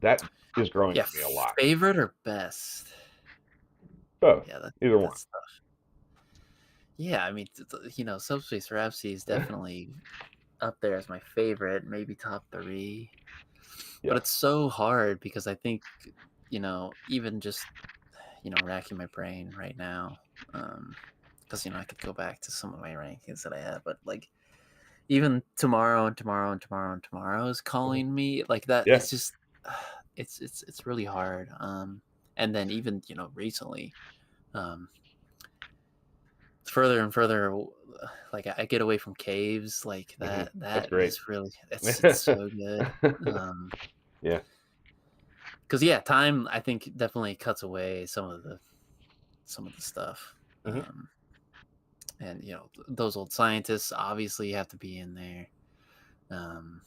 that is growing Yeah, on me a lot. favorite or best? Both, Yeah, either one. that's tough. Yeah, I mean, Subspace Rhapsody is definitely up there as my favorite, maybe top 3. But Yeah. it's so hard because I think, even just, racking my brain right now, because I could go back to some of my rankings that I have, but like even tomorrow and tomorrow and tomorrow and tomorrow is Mhm. calling me like that. Yeah. It's just, it's really hard. And then even recently, um, further and further, like I get away from caves, like Hmm. that. That's That great. is really it's so good. Yeah. Because yeah, time I think definitely cuts away some of the stuff. Hmm. And those old scientists obviously have to be in there. Um,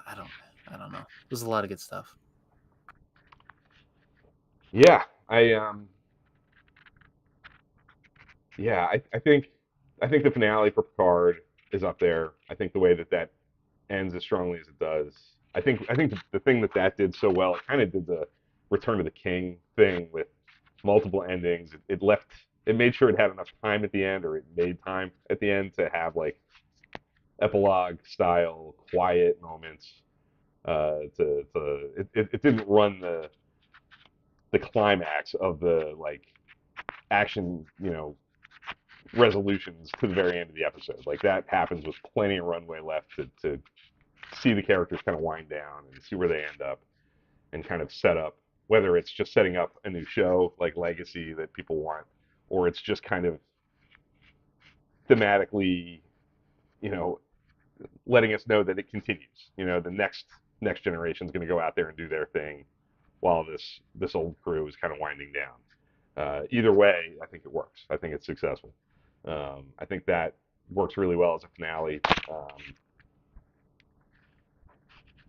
I don't I don't know. There's a lot of good stuff. Yeah. I think the finale for Picard is up there. I think the way that ends as strongly as it does. I think the thing that did so well, it kind of did the Return of the King thing with multiple endings. It made sure it had enough time at the end, or it made time at the end to have like epilogue style quiet moments. It didn't run the climax of the like action, resolutions to the very end of the episode. Like that happens with plenty of runway left to see the characters kind of wind down and see where they end up, and kind of set up. whether it's just setting up a new show like Legacy that people want, or it's just kind of thematically, you know, letting us know that it continues. You know, the next generation is going to go out there and do their thing while this old crew is kind of winding down. Either way, I think it works. I think it's successful. I think that works really well as a finale.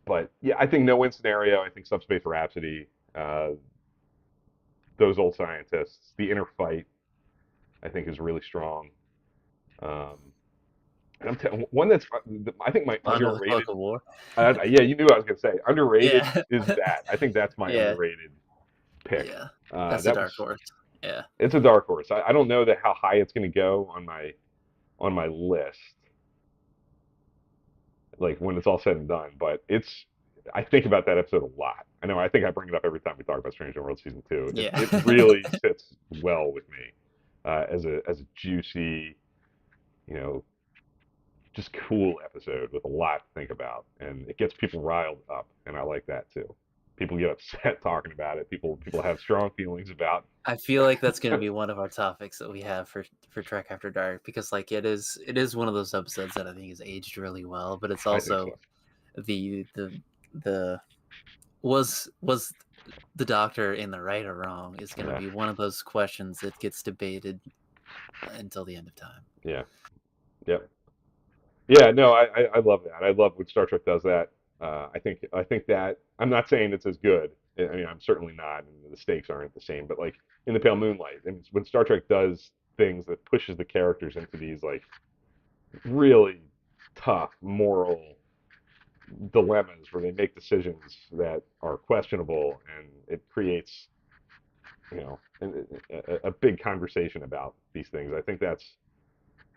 But yeah, I think No Win Scenario. I think Subspace Rhapsody. Uh, those old scientists. The inner fight. I think is really strong. Um, and one that's I think my Under the Cloak underrated. of War. Yeah, you knew what I was gonna say. Underrated Yeah. is that. I think that's my Yeah. underrated pick. Yeah. That's a That dark was horse. Yeah. it's a dark horse. I don't know that how high it's gonna go on my list, like when it's all said and done. But it's I think about that episode a lot. I know I think I bring it up every time we talk about Strange New World season two. Yeah. It really sits well with me as a juicy, you know, just cool episode with a lot to think about, and it gets people riled up, and I like that too. People get upset talking about it. People have strong feelings about. I feel like that's going to be one of our topics that we have for Trek After Dark, because like it is one of those episodes that I think is aged really well, but it's I think also so. the was the Doctor in the right or wrong is going to Yeah, be one of those questions that gets debated until the end of time. yeah, yeah, yeah. No, I love that. I love when Star Trek does that. I think that I'm not saying it's as good. I mean, I'm certainly not, and the stakes aren't the same. But like in the Pale Moonlight, and when Star Trek does things that pushes the characters into these like really tough moral dilemmas where they make decisions that are questionable, and it creates, you know, a big conversation about these things. I think that's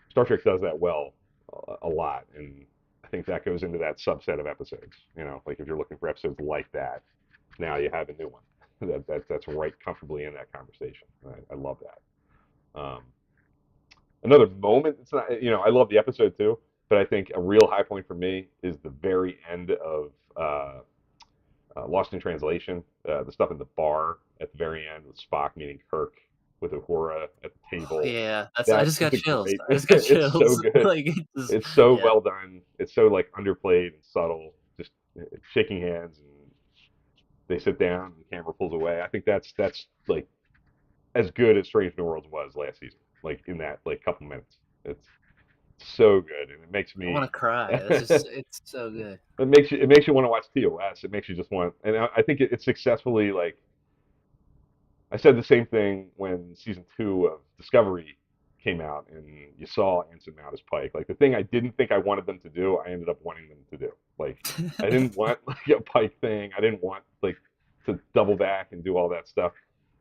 Star Trek does that well a lot, and I think that goes into that subset of episodes. You know, like if you're looking for episodes like that, now you have a new one that's right comfortably in that conversation. I love that. Another moment. It's not, you know, I love the episode too, but I think a real high point for me is the very end of Lost in Translation. The stuff in the bar at the very end with Spock meeting Kirk with Uhura at the Oh, table. yeah, I That just is got a chills. great. I just got It's so chills. good. Like it just, It's so yeah. well done. It's so like underplayed and subtle. Just shaking hands and they sit down and the camera pulls away. I think that's like as good as Strange New Worlds was last season. Like in that like couple minutes. It's so good, and it makes I want to me. cry. That's just it's so good. It makes you want to watch TOS. It makes you just want, and I think it successfully like I said the same thing when season two of Discovery came out, and you saw Anson Mount as Pike. Like the thing I didn't think I wanted them to do, I ended up wanting them to do. Like I didn't want like a Pike thing. I didn't want like to double back and do all that stuff.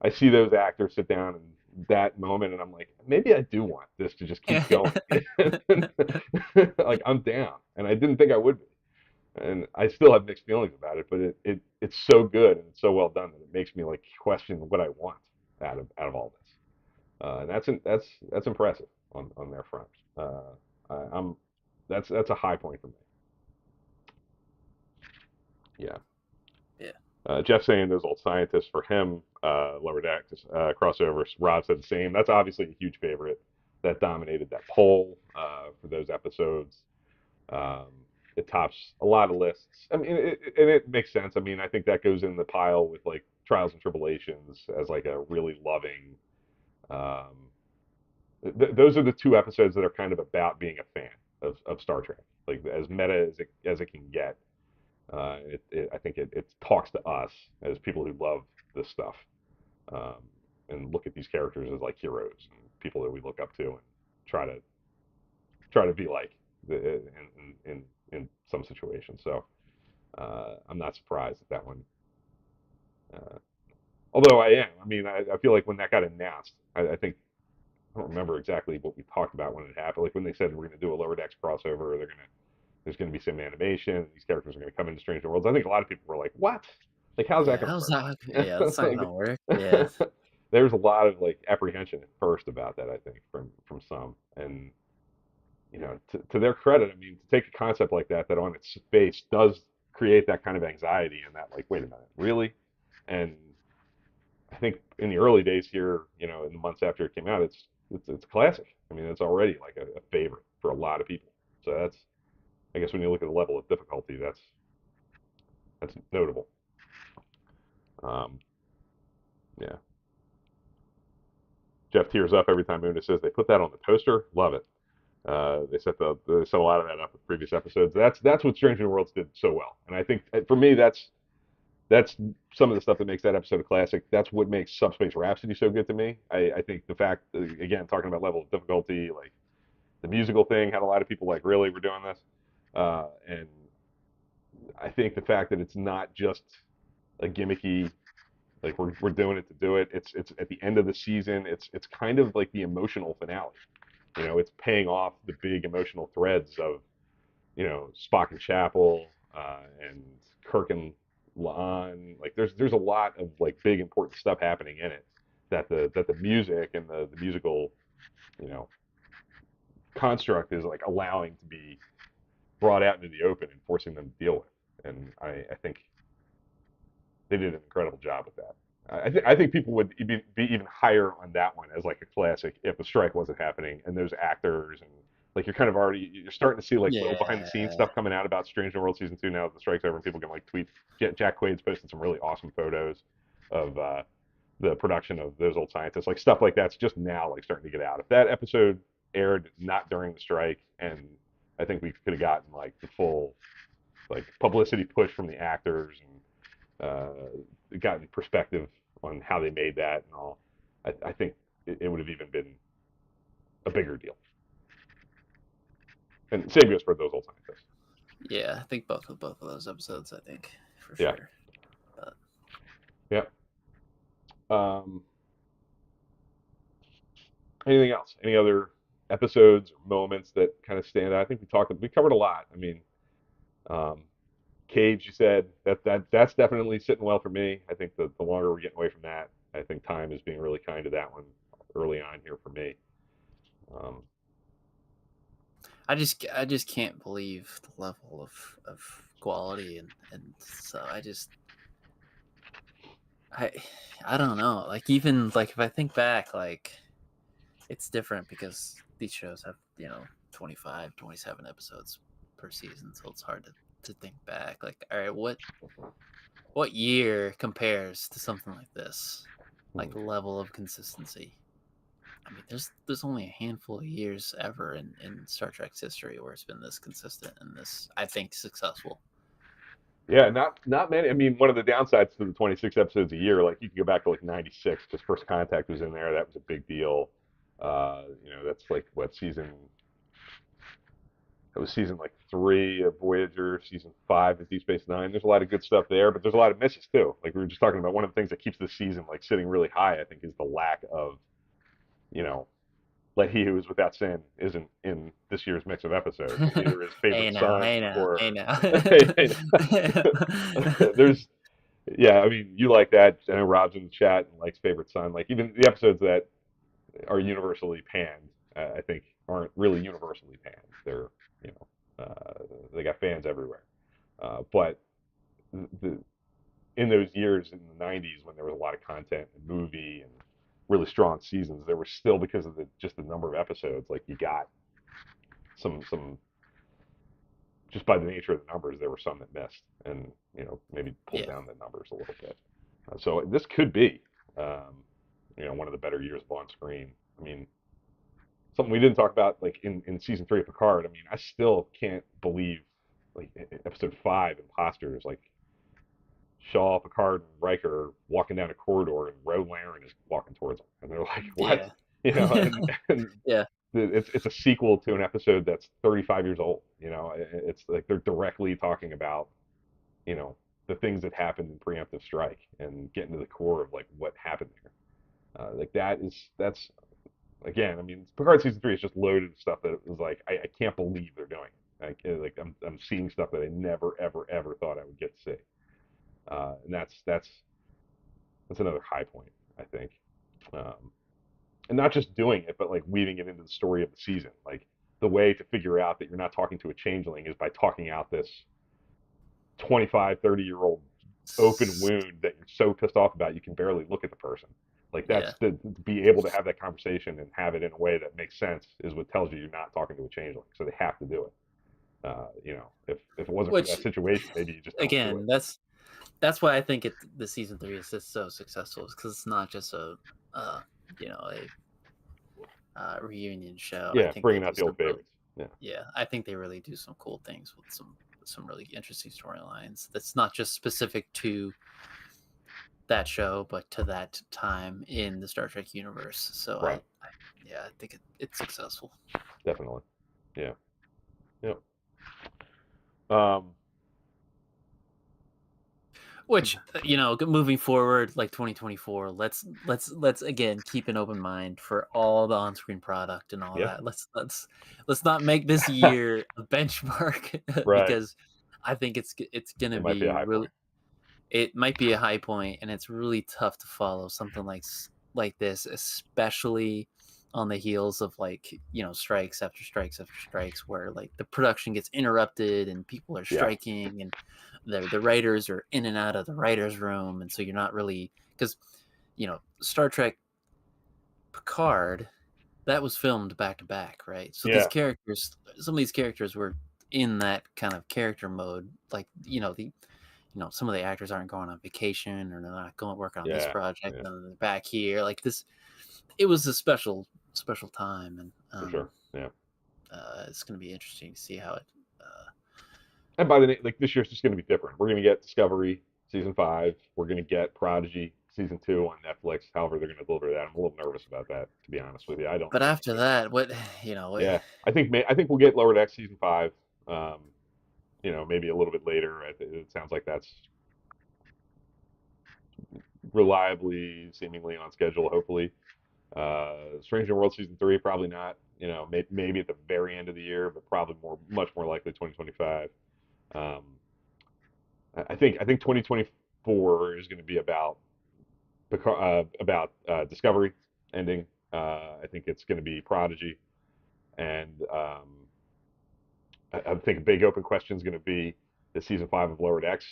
I see those actors sit down in that moment, and I'm like, maybe I do want this to just keep going. Like I'm down, and I didn't think I would be, and I still have mixed feelings about it. But it's so good and it's so well done that it makes me like question what I want out of all this. And that's impressive on their front. I'm that's a high point for me. Yeah. Yeah. Jeff saying those old scientists for him, Lower Decks crossovers. Rob said the same. That's obviously a huge favorite that dominated that poll for those episodes. Um, it tops a lot of lists. I mean, and it makes sense. I mean, I think that goes in the pile with like Trials and Tribulations as like a really loving. Um, those are the two episodes that are kind of about being a fan of Star Trek, like as meta as it can get. I think it talks to us as people who love this stuff um, and look at these characters as like heroes and people that we look up to and try to try to be like in some situations. So I'm not surprised at that one. Uh, although I am. I mean, I feel like when that got announced, I think I don't remember exactly what we talked about when it happened. Like when they said we're going to do a Lower Decks crossover, there's going to be some animation. These characters are going to come into Stranger Worlds. I think a lot of people were like, "What? Like, how's that Yeah, going to how's work?" that? Yeah, that's not Like, gonna work. Yeah. there's a lot of like apprehension at first about that. I think from some, and you know, to their credit, I mean, to take a concept like that on its face does create that kind of anxiety and that like, wait a minute, really? And I think in the early days here, in the months after it came out, it's a classic. I mean, it's already like a favorite for a lot of people. So that's, I guess, when you look at the level of difficulty, that's notable. Um, yeah. Jeff tears up every time Una says they put that on the toaster. Love it. They set a lot of that up with previous episodes. That's what Stranger Worlds did so well, and I think for me that's some of the stuff that makes that episode a classic. That's what makes Subspace Rhapsody so good to me. I think the fact, again, talking about level of difficulty, like the musical thing had a lot of people like, really, we're doing this, and I think the fact that it's not just a gimmicky, like we're doing it to do it. It's at the end of the season. It's kind of like the emotional finale. It's paying off the big emotional threads of Spock and Chapel, and Kirk and La'an. Like there's a lot of like big important stuff happening in it that the music and the musical you know construct is like allowing to be brought out into the open and forcing them to deal with. And I think they did an incredible job with that. I think people would be even higher on that one as like a classic if the strike wasn't happening and those actors and like you're starting to see like little behind the scenes Yeah. stuff coming out about Strange New World season 2 now that the strike's over and people can like tweet. Jack Quaid's posted some really awesome photos of the production of those old scientists, like stuff like that's just now like starting to get out. If that episode aired not during the strike, and I think we could have gotten like the full like publicity push from the actors and gotten perspective on how they made that and all. I think it would have even been a bigger deal. And same goes for those old scientists. Yeah, I think both of those episodes, I think, for Yeah. sure. But Yeah. Um, Anything else? Any other episodes or moments that kind of stand out? I think we covered a lot. I mean, um, Cage, you said that's definitely sitting well for me. I think the longer we're getting away from that, I think time is being really kind to that one early on here for me. Um, I just can't believe the level of quality and so I I don't know. Like even like if I think back, like it's different because these shows have 25, 27 episodes per season, so it's hard to think back. Like, all right, what year compares to something like this? Like level of consistency. I mean, there's only a handful of years ever in Star Trek's history where it's been this consistent and this, I think, successful. yeah, not many. I mean, one of the downsides to the 26 episodes a year, like you can go back to like 96, because First Contact was in there. That was a big deal. That's like what season It was season like 3 of Voyager, season 5 of Deep Space Nine. There's a lot of good stuff there, but there's a lot of misses too. Like we were just talking about, one of the things that keeps this season like sitting really high, I think, is the lack of, you know, Let He Who Is Without Sin isn't in this year's mix of episodes. It's either his Hey favorite now, son hey now, hey or now. there's, yeah, I mean, you like that. I know Rob's in the chat and likes favorite son. Like even the episodes that are universally panned, I think aren't really universally panned. They're, you they got fans everywhere. But the in those years in the 90s when there was a lot of content and movie and really strong seasons, there were still, because of just the number of episodes, like you got some just by the nature of the numbers, there were some that missed and maybe pulled Yeah, down the numbers a little bit. So this could be one of the better years of on screen. I mean, something we didn't talk about, like in season 3 of Picard. I mean, I still can't believe, like in episode 5, Imposters, like Shaw, Picard, and Riker are walking down a corridor, and Ro Laren is walking towards them, and they're like, "What?" yeah, And yeah, it's a sequel to an episode that's 35 years old. It's like they're directly talking about you know the things that happened in preemptive strike and getting to the core of like what happened there. Like that's again, I mean, Picard season 3 is just loaded with stuff that is like I can't believe they're doing it. Like I'm seeing stuff that I never ever ever thought I would get to see. And that's another high point, I think. Um, and not just doing it, but like weaving it into the story of the season. Like the way to figure out that you're not talking to a changeling is by talking out this 25, 30-year-old open wound that you're so pissed off about you can barely look at the person. Like Yeah. that's to be able to have that conversation and have it in a way that makes sense is what tells you you're not talking to a changeling. So they have to do it. If it wasn't for Which that situation, maybe you just don't do again, it. that's why I think the season 3 is just so successful, is because it's not just uh a reunion show. I Yeah, think they bringing do out the old some really, favorites. Yeah, yeah, I think they really do some cool things with some really interesting storylines. That's not just specific to that show, but to that time in the Star Trek universe. So right. yeah, I think it's successful. Definitely. Yeah. Yep. Um, Which moving forward, like 2024, let's again keep an open mind for all the on-screen product and all yeah. that. Let's not make this year a benchmark Right. because I think it's gonna It might be a be high really. point. It might be a high point, and it's really tough to follow something like this, especially on the heels of strikes after strikes after strikes, where like the production gets interrupted and people are Yeah. striking, and the writers are in and out of the writers' room, and so you're not really because Star Trek Picard that was filmed back to back, right? So Yeah. some of these characters were in that kind of character mode, like some of the actors aren't going on vacation or they're not going working on this Yeah. project Yeah. and then they're back here like this. It was a special time, and For sure. Yeah. it's going to be interesting to see how it And by the like this year's just going to be different. We're going to get Discovery season 5. We're going to get Prodigy season 2 on Netflix. However, they're going to deliver that. I'm a little nervous about that, to be honest with you. I don't but think. after that, what Yeah, I think we'll get Lower Decks season 5. Um, maybe a little bit later. It sounds like that's reliably, seemingly on schedule. Hopefully, Strange New World season 3 probably not. Maybe at the very end of the year, but probably much more likely 2025. Um, I think 2024 is going to be about Discovery ending. I think it's going to be Prodigy, and I think a big open question is going to be the season 5 of Lower Decks.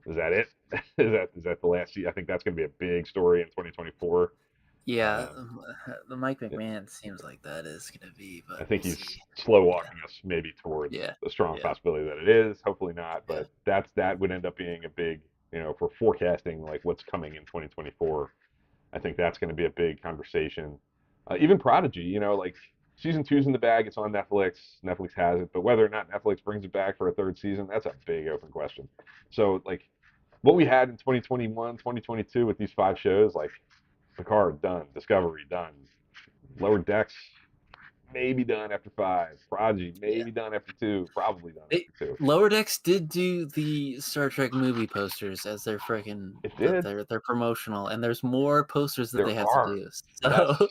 Is that it? Is that the last season? I think that's going to be a big story in 2024. yeah, Um, the Mike McMahon seems like that is going to be, I but think we'll see. he's slow Yeah, walking us maybe towards yeah, a strong yeah, possibility that it is. Hopefully not, yeah. but that would end up being a big, for forecasting like what's coming in 2024. I think that's going to be a big conversation. Even Prodigy, like season 2's in the bag. It's on Netflix. Netflix has it, but whether or not Netflix brings it back for a third season, that's a big open question. So like what we had in 2021, 2022 with these 5 shows, like Picard done, Discovery done, Lower Decks maybe done after 5, Prodigy Yeah. maybe done after 2, probably done They, after 2. Lower Decks did do the Star Trek movie posters as their freaking It did. their promotional, and there's more posters that There they have to are. do. Yes, So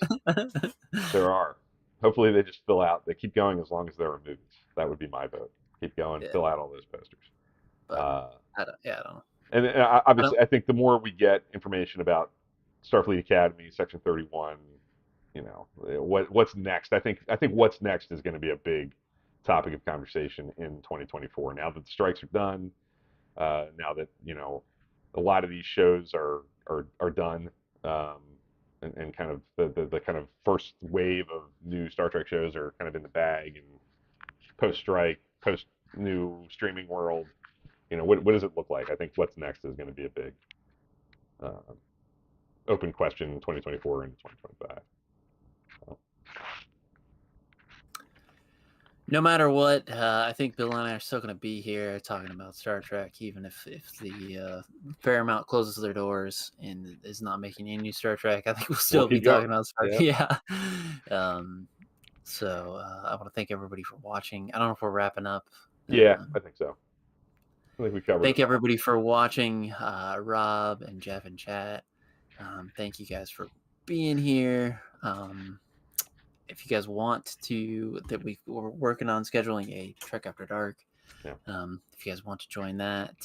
there are. Hopefully they just fill out. They keep going as long as there are movies. That would be my vote. Keep going, yeah, fill out all those posters. but Uh, I don't know. and I don't. obviously, I think the more we get information about Starfleet Academy, Section 31, what's next. I think what's next is going to be a big topic of conversation in 2024. Now that the strikes are done, now that a lot of these shows are done, um, and kind of the kind of first wave of new Star Trek shows are kind of in the bag and post strike, post new streaming world. What does it look like? I think what's next is going to be a big uh, open question in 2024 and 2025. So, No matter what, I think Bill and I are still going to be here talking about Star Trek, even if the Paramount closes their doors and is not making any new Star Trek. I think we'll we'll still be keep going. talking about Star Yeah. Trek. Yeah. So I want to thank everybody for watching. I don't know if we're wrapping up. Yeah, I think so. I think we covered Thank it all. everybody for watching. Rob and Jeff and chat. Thank you guys for being here. If you guys want to, we're working on scheduling a Trek After Dark. Yeah. If you guys want to join that,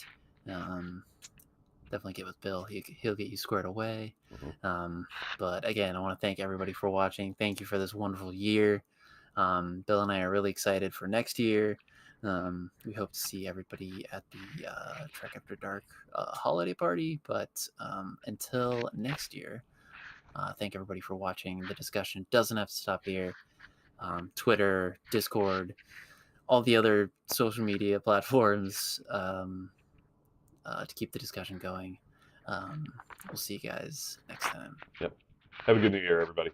definitely get with Bill. He'll get you squared away. Mm-hmm. But again, I want to thank everybody for watching. Thank you for this wonderful year. Bill and I are really excited for next year. We hope to see everybody at the Trek After Dark holiday party. But until next year, thank everybody for watching. The discussion doesn't have to stop here. Twitter, Discord, all the other social media platforms to keep the discussion going. We'll see you guys next time. Yep. Have a good New Year, everybody.